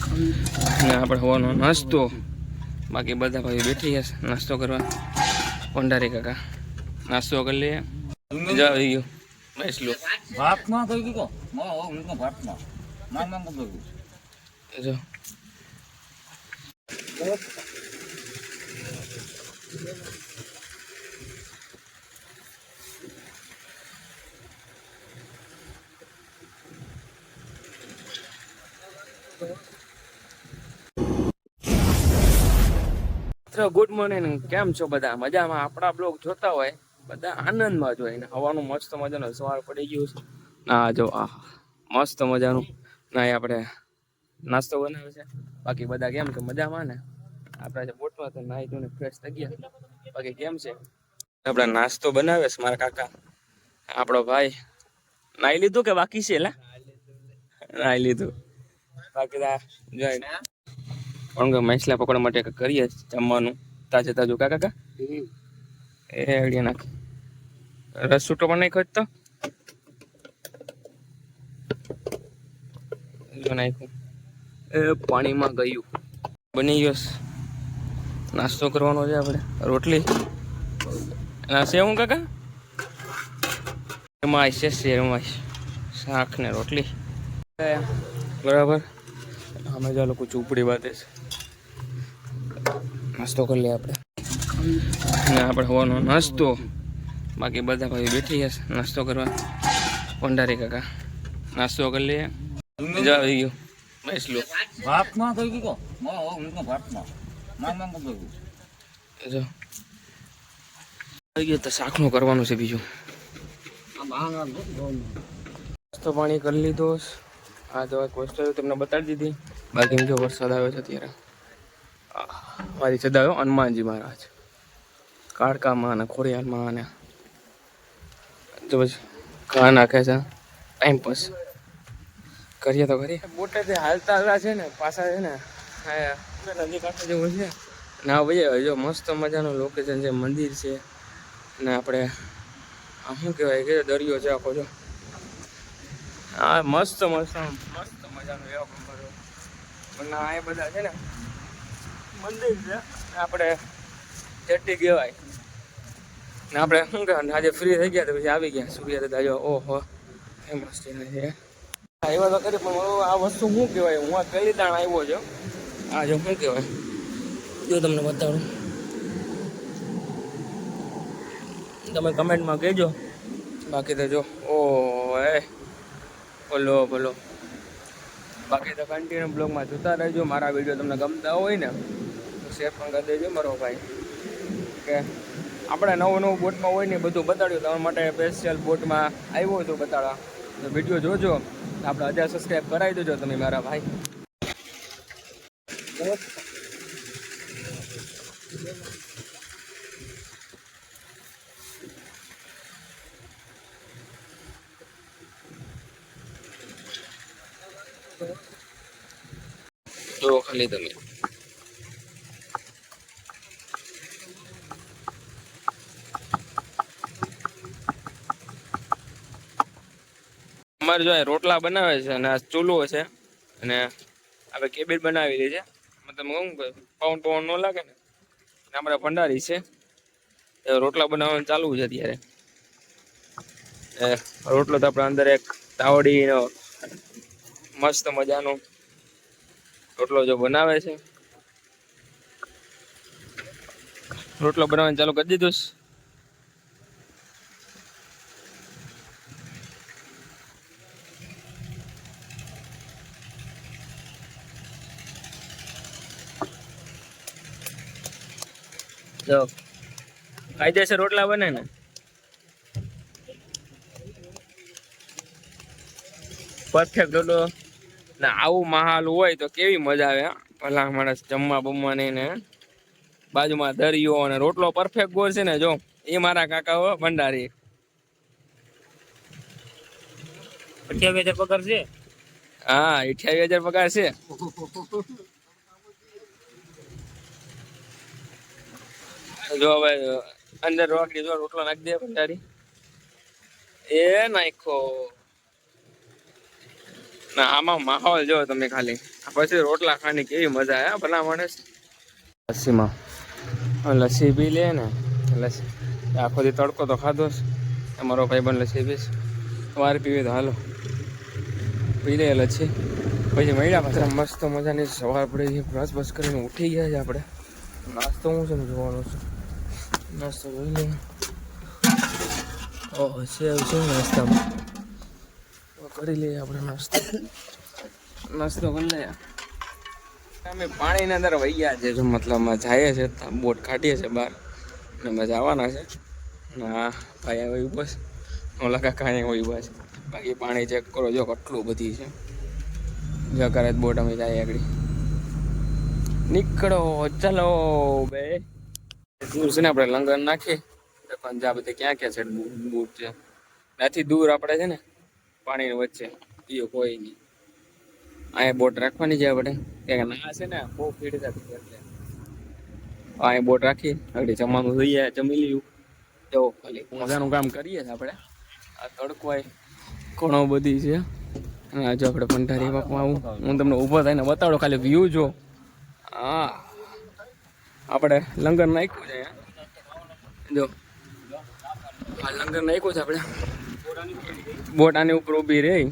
ને આપણે હોવાનો નાસ્તો, બાકી બધા ભાઈ બેઠી હશે નાસ્તો કરવા. ભંડારી કાકા નાસ્તો કરી લઈએ. જાવ ગયો બેસલો ભાતમાં કઈ દીધો ભાતમાં નામ જો ગુડ મોર્નિંગ, કેમ છો બધા? મજામાં? આપણા બ્લોગ જોતા હોય બધા આનંદમાં જ હોય ને હવાનું મસ્ત મજાનો સવાર પડી ગયું છે. ના જો આ મસ્ત મજાનું ના આપણે નાસ્તો બનાવ્યો છે. બાકી બધા કેમ છે? મજામાં ને? આપણે જે બોટમાં તો નાહી ધોઈને ફ્રેશ થઈ ગયા. બાકી કેમ છે? આપણે નાસ્તો બનાવ્યો છે મારા કાકા, આપણો ભાઈ. નાહી લીધું કે બાકી છે? લા નાહી લીધું. બાકી જોઈ પણ કે મૈસલા પકડવા માટે કરીએ જમવાનું તાજે તાજું. કાકા એ આઈડિયા નાખી રસ છૂટો પણ નહીં ખોજતો નાખ્યું એ પાણીમાં ગયું. બની ગયો નાસ્તો કરવાનો છે આપણે. રોટલી ના સેવું કાકા એમાં છે શેરમાં શાક ને રોટલી બરાબર. અમે જો લોકો ઝૂંપડી બાંધે છે. નાસ્તો કરી લઈએ આપણે ને આપણે હોવાનો નાસ્તો, બાકી બધા ભાઈ બેઠી હશે નાસ્તો કરવા. ભંડારી કાકા નાસ્તો કરી લઈએ. જાવ ગયો બેસલો ભાતમાં કઈ દીધો ભાતમાં નામ જો ગયો તો શાકનું કરવાનું છે બીજું. નાસ્તો પાણી કરી લીધો. આ તો એક વસ્તુ તમને બતાડી દીધી. બાકી જો વરસાદ આવ્યો છે અત્યારે. મારી સદાયો હનુમાનજી મહારાજ કાળકામાં અને ખોડિયારમાં અને તો પછી ઘા નાખે છે. ટાઈમ પાસ કરીએ તો કરીએ. બોટેથી હાલતા હાલતા છે ને પાછા છે ને નદી કાંઠે જેવું છે ના ભાઈ. જો મસ્ત મજાનું લોકેશન છે, મંદિર છે ને આપણે આ શું કહેવાય કે દરિયો છે આખો. જો હા મસ્ત મસ્ત મસ્ત મજાનું એવો પણ આ એ બધા છે ને મંદિર છે. આપણે જેટી કહેવાય ને આપણે શું કહેવાય આજે ફ્રી થઈ ગયા તો પછી આવી ગયા સૂર્ય દાદા. જો ઓહો એ મસ્ત છે. એવા તો કરી પણ આ વસ્તુ શું કહેવાય? હું આ પહેલી તાણ આવ્યો છું. આ જો શું કહેવાય જો તમને બતાવું, તમે કમેન્ટમાં કહેજો. બાકી તો જો ઓ એ બોલો બોલો. બાકી તો કન્ટિન્યુ બ્લોગમાં જોતા રહેજો. મારા વિડીયો તમને ગમતા હોય ને તો શેર પણ કરી દેજો મારો ભાઈ. કે આપણે નવું નવું બોટમાં હોય ને બધું બતાડ્યું તમારા માટે. સ્પેશિયલ બોટમાં આવ્યો છું બતાડવા. તો વિડીયો જોજો. આપણે 1000 સબસ્ક્રાઈબ કરાવી દેજો તમે મારા ભાઈ. જો ખાલી તમે અમારે જો રોટલા બનાવે છે અને આ ચૂલો છે અને આપણે કેબિન બનાવેલી છે. મતલબ શું પવન પવન ન લાગે ને. અમારા ભંડારી છે રોટલા બનાવવાનું ચાલુ છે અત્યારે. રોટલો તો આપણે અંદર એક તાવડીનો મસ્ત મજાનો રોટલો જો બનાવે છે. રોટલો બનાવવાનું ચાલુ કરી દીધું. જો કાયદેસર રોટલા બને ને. પરફેક્ટ રોટલો ને આવું માહોલ હોય તો કેવી મજા આવે. ભલા માણસ જમવા બમવાની ને બાજુમાં દરિયો અને રોટલો પરફેક્ટ ગોળ છે ને. જો એ મારા કાકા ભંડારી 28,000 પગાર છે. હા 28,000 પગાર છે. જો હવે અંદર રોટલી જો રોટલો નાખી દે ભંડારી. એ નાખો ના આમાં માહોલ જો તમે ખાલી પછી રોટલા ખાવાની કેવી મજા આવે ભલા માણસ. લસ્સીમાં લસ્સી પી લે ને, લસ્સી આખો દી તડકો તો ખાધો જ. અમારો ભાઈ પણ લસ્સી પીશ, વાર પીવી તો હાલો પી લે લસ્સી. પછી મળ્યા પાછા મસ્ત મજાની સવાર પડી છે, બ્રશ બસ કરીને ઉઠી ગયા છે આપણે. નાસ્તો હું છે ને જોવાનો છે, નાસ્તો જોઈ લે. ઓહો સેવ છે નાસ્તામાં, કરી લઈએ આપણે નાસ્તો કરી લઈએ. અમે પાણીની અંદર વહી ગયા છે, જો મતલબમાં જાય છે, બોટ કાઢીએ છીએ બહાર ને અમે જવાના છે. હા ભાઈ હવે બસ ઓલા કાકા અહીંયા હોય બસ. બાકી પાણી ચેક કરો જો કેટલું બધી છે. જો કરે બોટ અમે જાય આગળ નીકળો ચાલો બે. દૂર છે ને આપણે લંગર નાખીએ પંજાબ બધે ક્યાં ક્યાં છે બૂટ છે. ત્યાંથી દૂર આપણે છે ને પાણીની વચ્ચે બીજો કોઈ નહીં. અહીંયા બોટ રાખવાની છે આપણે, ત્યાં ના છે ને બહુ ભીડ થતી એટલે અહીંયા બોટ રાખી આગળ જમવાનું થઈ જાય, જમી લીધું. જો ખાલી મજાનું કામ કરીએ છીએ આપણે. આ તડકવાય ઘણો બધી છે. હા જો આપણે ભંડારી બાપા આવું હું તમને ઊભો થઈને બતાડો, ખાલી વ્યૂ જો. હા આપણે લંગર નાખ્યું છે જો, આ લંગર નાખ્યું છે આપણે. બોટ આની ઉપર ઊભી રહી,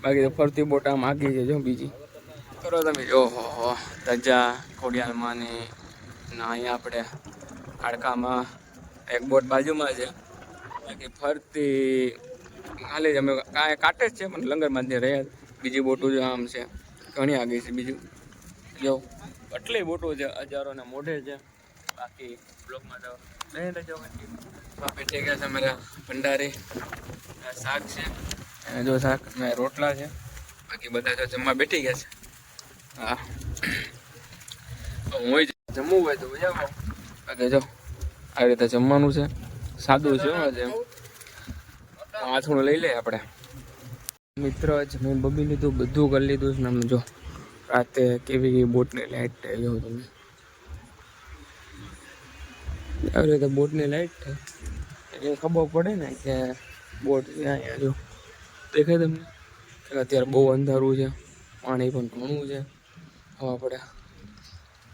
બાકી તો ફરતી બોટ આમ આગી છે જો બીજી. કરો તમે જો રજા ખોડિયાલમાં ને અહીંયા આપણે હાડકામાં એક બોટ બાજુમાં છે, બાકી ફરતી ખાલી જ અમે કાંઈ કાંઠે જ છે પણ લંગરમાં જ રહ્યા. બીજી બોટો જો આમ છે ઘણી આગી છે. બીજું જો કેટલી બોટો છે, હજારોને મોઢે છે. બાકી બ્લોકમાં તો લઈ લેજો. બેઠી ગયા છે અમારા ભંડારી, શાક છે અને જો શાક ને રોટલા છે. બાકી બધા જો જમવા બેઠી ગયા છે. હા હું જમવું હોય તો જાઓ. બાકી જો આવી રીતે જમવાનું છે, સાદું છે. આથું લઈ લે આપણે મિત્ર. જમીન બબી લીધું, બધું કરી લીધું છે ને. આમ જો રાતે કેવી બોટની લાઈટ થાય જો તમે, આવી રીતે બોટની લાઈટ થાય એટલે ખબર પડે ને કે બોટ અહીંયા જો દેખાય તમને. અત્યારે બહુ અંધારું છે, પાણી પણ ઘણું છે. હવા પડે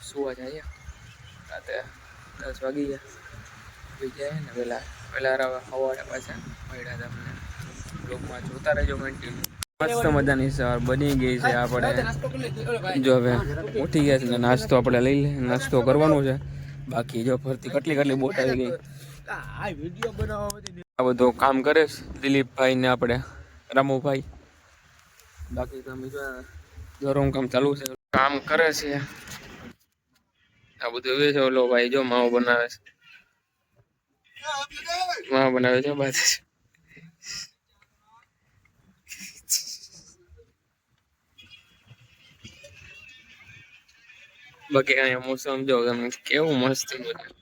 સુવા જાય રાતે 10 વાગી જાય ને વહેલા સવારે પાછા મળ્યા તમને બ્લોગમાં જોતા રહેજો કન્ટિન્યુ. મસ્ત મજાની સવાર બની ગઈ છે. આપણે જો હવે ઉઠી ગયા છે ને નાસ્તો આપણે લઈ લે, નાસ્તો કરવાનો છે. બાકી જો ફરતી કેટલી બોટ આવી ગઈ. આ બધું કામ કરે છે દિલીપભાઈ ને આપણે રામુભાઈ. બાકી તમે જો કામ ચાલુ છે, કામ કરે છે. આ બધું હવે છે. ઓલો ભાઈ જો માવો બનાવે છે, માવો બનાવે છે બાદ. બાકી અહીંયા મોસમ જો તમે કેવું મસ્ત છે.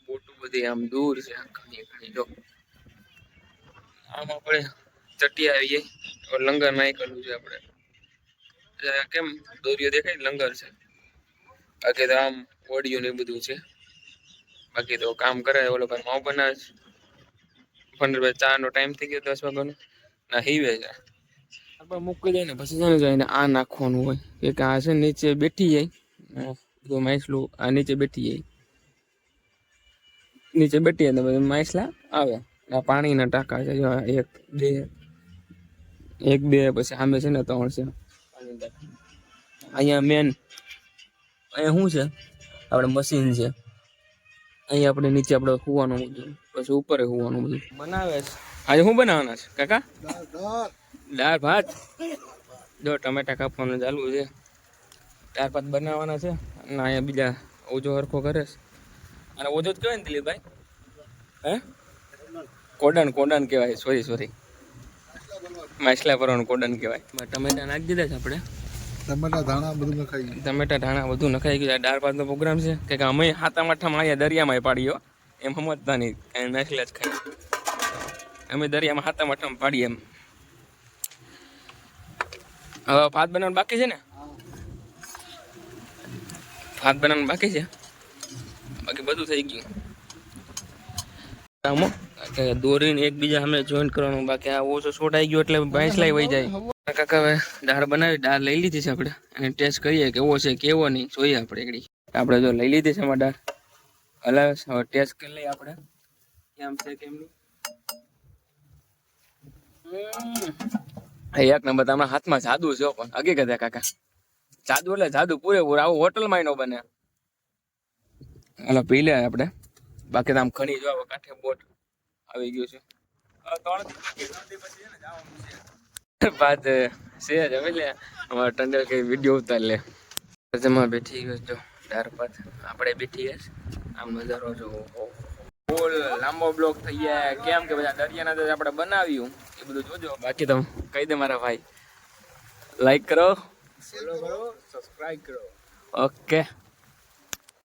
બોટું બધી આમ દૂર છે ઘણી જો. આમ આપણે ચટી આવી જાય, લંગર નાખેલું છે આપણે. કેમ દોરીઓ દેખાય લંગર છે. બાકી તો આમ ઓડિયો ને બધું છે. બાકી તો કામ કરે ઓલો ભાઈ માવ બનાવે છે. 15 ચા નો ટાઈમ થઈ ગયો 10 વાગ્યાનો ના હીવે છે. આપણે મૂકી દઈએ ને પછી છે ને આ નાખવાનું હોય કે આ છે નીચે બેઠી જાય બધું માછલું. આ નીચે બેઠી જાય, નીચે બેઠી જાય બધું માછલા આવે. આ પાણીના ટાંકા છે જો 1 2 પછી સામે છે ને 3 છે. અહીંયા મેન અહીંયા શું છે આપણે મશીન છે. અહીંયા આપણે નીચે આપણે સુવાનું બધું, પછી ઉપર સુવાનું બધું બનાવે છે. આજે શું બનાવવાના છે કાકા? દાળ ભાત. જો ટમેટા કાપવાનું ચાલુ છે, દાળ ભાત બનાવવાના છે. અને અહીંયા બીજા ઓજો હરખો કરે છે. અને ઓજો જ કહેવાય ને દિલીપભાઈ? હે કોડન કહેવાય. સોરી માછલા પરવાનું કોડન કહેવાય. ટમેટા નાખી દીધા છે આપણે. ટમેટા ધાણા બધું નખાઈ ગયું. દાળ ભાતનો પ્રોગ્રામ છે કે અમે હાથા માઠામાં અહીંયા દરિયામાં પાડીઓ એમ સમજતા નહીં, માછલા જ ખાઈ. અમે દરિયામાં હાથા માઠામાં પાડીએ એમ. હવે ભાત બનાવવાનું બાકી છે ને? ભાત બનાવવાનું બાકી છે, બાકી બધું થઈ ગયું. દોરીને એકબીજા અમે જોઈન્ટ કરવાનું. બાકી આ ઓછો છોટાઈ ગયો એટલે માછલા વહી જાય. કાકા હવે દાળ બનાવી, દાળ લઈ લીધી છે આપણે અને ટેસ્ટ કરીએ કેવો છે કેવો નહીં જોઈએ આપણે એકડી. આપણે જો લઈ લીધી છે એમાં દાળ હલાવે છે. હવે ટેસ્ટ કરી લઈએ આપણે કેમ છે કેમનું. એક નંબર તમારા હાથમાં જાદુ છે પણ હકીકત છે કાકા. જાદુ એટલે જાદુ પૂરેપૂરું, આવું હોટલમાં નો બને. હાલો પી લે આપણે. બાકી તો આમ ખણી જો કાંઠે બોટ આવી ગયું છે. 3 દિવસ પછી છે ને જવાનું છે બાદ છે જ હવે લે અમારા ટંડેલ કઈ વિડીયો ઉતાર લે. જમા બેઠી ગયો જો ડાર પર આપણે બેઠી ગયા. આમ નજારો જો ફૂલ લાંબો બ્લોક થઈ ગયા કેમ કે બધા દરિયાના અંદર આપણે બનાવ્યું એ બધું જોજો. બાકી તો કહી દે મારા ભાઈ લાઈક કરો, ફોલો કરો, સબસ્ક્રાઇબ કરો. ઓકે.